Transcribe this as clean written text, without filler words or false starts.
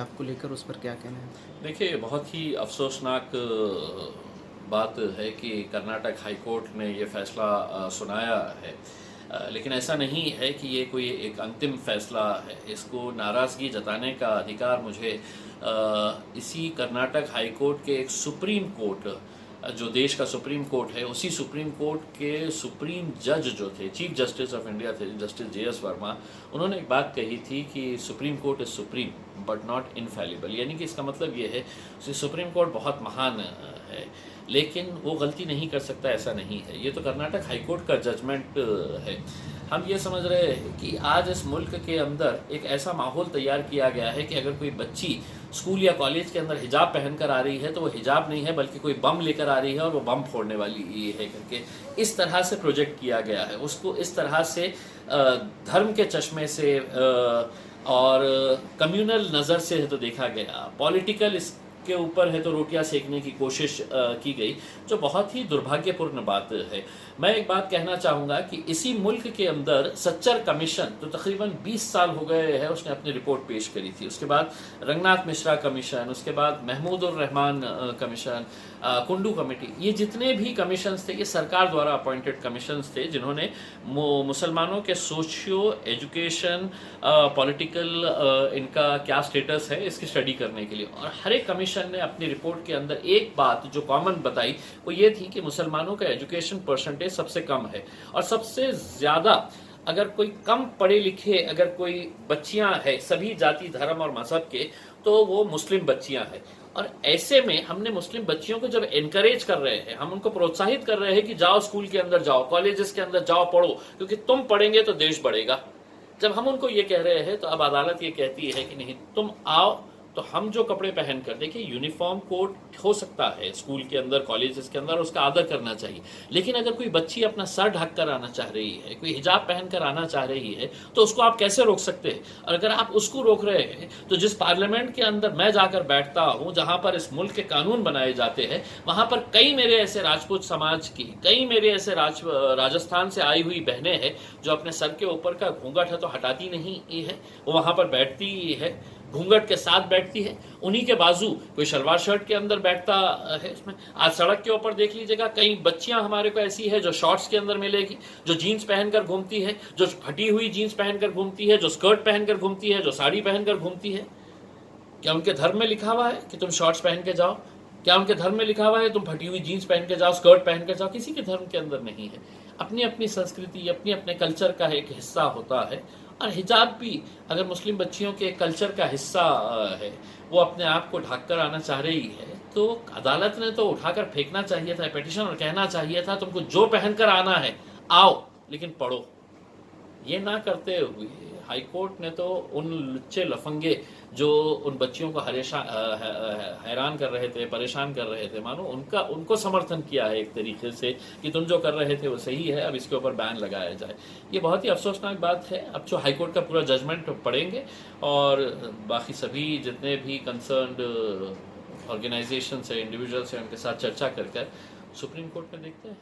हिजाब को लेकर, उस पर क्या कहना है? देखिए, बहुत ही अफसोसनाक बात है कि कर्नाटक हाई कोर्ट ने ये फ़ैसला सुनाया है। लेकिन ऐसा नहीं है कि ये कोई एक अंतिम फ़ैसला है। इसको नाराज़गी जताने का अधिकार मुझे इसी कर्नाटक हाई कोर्ट के एक सुप्रीम कोर्ट, जो देश का सुप्रीम कोर्ट है, उसी सुप्रीम कोर्ट के सुप्रीम जज जो थे, चीफ जस्टिस ऑफ इंडिया थे, जस्टिस जे.एस. वर्मा, उन्होंने एक बात कही थी कि supreme court is supreme but not infallible. यानी कि इसका मतलब ये है कि सुप्रीम कोर्ट बहुत महान है, लेकिन वो गलती नहीं कर सकता, ऐसा नहीं है। ये तो कर्नाटक हाई कोर्ट का जजमेंट है। हम ये समझ रहे हैं कि आज इस मुल्क के अंदर एक ऐसा माहौल तैयार किया गया है कि अगर कोई बच्ची स्कूल या कॉलेज के अंदर हिजाब पहनकर आ रही है तो वो हिजाब नहीं है बल्कि कोई बम लेकर आ रही है और वो बम फोड़ने वाली है करके इस तरह से प्रोजेक्ट किया गया है। उसको इस तरह से धर्म के चश्मे से और कम्युनल नज़र से है तो देखा गया, पॉलिटिकल के ऊपर है तो रोटियां सेकने की कोशिश की गई, जो बहुत ही दुर्भाग्यपूर्ण बात है। मैं एक बात कहना चाहूँगा कि इसी मुल्क के अंदर सच्चर कमीशन तो तकरीबन 20 साल हो गए हैं, उसने अपनी रिपोर्ट पेश करी थी। उसके बाद रंगनाथ मिश्रा कमीशन, उसके बाद महमूद उर रहमान कमीशन, कुंडू कमेटी, ये जितने भी कमीशंस थे ये सरकार द्वारा अपॉइंटेड कमीशंस थे, जिन्होंने मुसलमानों के सोशियो एजुकेशन, पॉलिटिकल इनका क्या स्टेटस है इसकी स्टडी करने के लिए। और हर एक कमीशन ने अपनी रिपोर्ट के अंदर एक बात जो कॉमन बताई वो ये थी कि मुसलमानों का एजुकेशन परसेंटेज सबसे कम है और सबसे ज़्यादा अगर कोई कम पढ़े लिखे अगर कोई बच्चियां हैं सभी जाति धर्म और मजहब के, तो वो मुस्लिम बच्चियां हैं। और ऐसे में हमने मुस्लिम बच्चियों को जब एनकरेज कर रहे हैं, हम उनको प्रोत्साहित कर रहे हैं कि जाओ स्कूल के अंदर जाओ, कॉलेजेस के अंदर जाओ, पढ़ो, क्योंकि तुम पढ़ेंगे तो देश बढ़ेगा। जब हम उनको ये कह रहे हैं तो अब अदालत ये कहती है कि नहीं, तुम आओ तो हम जो कपड़े पहन कर, देखिए यूनिफॉर्म कोड हो सकता है स्कूल के अंदर, कॉलेजेस के अंदर, उसका आदर करना चाहिए, लेकिन अगर कोई बच्ची अपना सर ढक कर आना चाह रही है, कोई हिजाब पहन कर आना चाह रही है, तो उसको आप कैसे रोक सकते हैं? और अगर आप उसको रोक रहे हैं तो जिस पार्लियामेंट के अंदर मैं जाकर बैठता हूँ, जहाँ पर इस मुल्क के कानून बनाए जाते हैं, वहाँ पर कई मेरे ऐसे राजपूत समाज की, कई मेरे ऐसे राजस्थान से आई हुई बहनें हैं जो अपने सर के ऊपर का घूंघट है तो हटाती नहीं है, वो वहाँ पर बैठती है, घूंघट के साथ बैठती है, उन्हीं के बाजू कोई शलवार शर्ट के अंदर बैठता है। इसमें आज सड़क के ऊपर देख लीजिएगा, कई बच्चियां हमारे को ऐसी है जो शॉर्ट्स के अंदर मिलेगी, जो जीन्स पहनकर घूमती है, जो फटी हुई जीन्स पहनकर घूमती है, जो स्कर्ट पहनकर घूमती है, जो साड़ी पहनकर घूमती है। क्या उनके धर्म में लिखा हुआ है कि तुम शॉर्ट्स पहन के जाओ? क्या उनके धर्म में लिखा हुआ है तुम फटी हुई जीन्स पहन के जाओ, स्कर्ट पहन के जाओ? किसी के धर्म के अंदर नहीं है। अपनी अपनी संस्कृति, अपने अपने कल्चर का एक हिस्सा होता है। और हिजाब भी अगर मुस्लिम बच्चियों के कल्चर का हिस्सा है, वो अपने आप को ढक कर आना चाह रही है, तो अदालत ने तो उठाकर फेंकना चाहिए था पिटीशन और कहना चाहिए था तुमको जो पहनकर आना है आओ, लेकिन पढ़ो। ये ना करते हुए हाई कोर्ट ने तो उन लुच्चे लफंगे जो उन बच्चियों को हैरान कर रहे थे, परेशान कर रहे थे, मानो उनको समर्थन किया है एक तरीके से कि तुम जो कर रहे थे वो सही है, अब इसके ऊपर बैन लगाया जाए। ये बहुत ही अफसोसनाक बात है। अब जो हाई कोर्ट का पूरा जजमेंट पढ़ेंगे और बाकी सभी जितने भी कंसर्न्ड ऑर्गेनाइजेशन है, इंडिविजुअल्स हैं, उनके साथ चर्चा कर सुप्रीम कोर्ट में देखते हैं।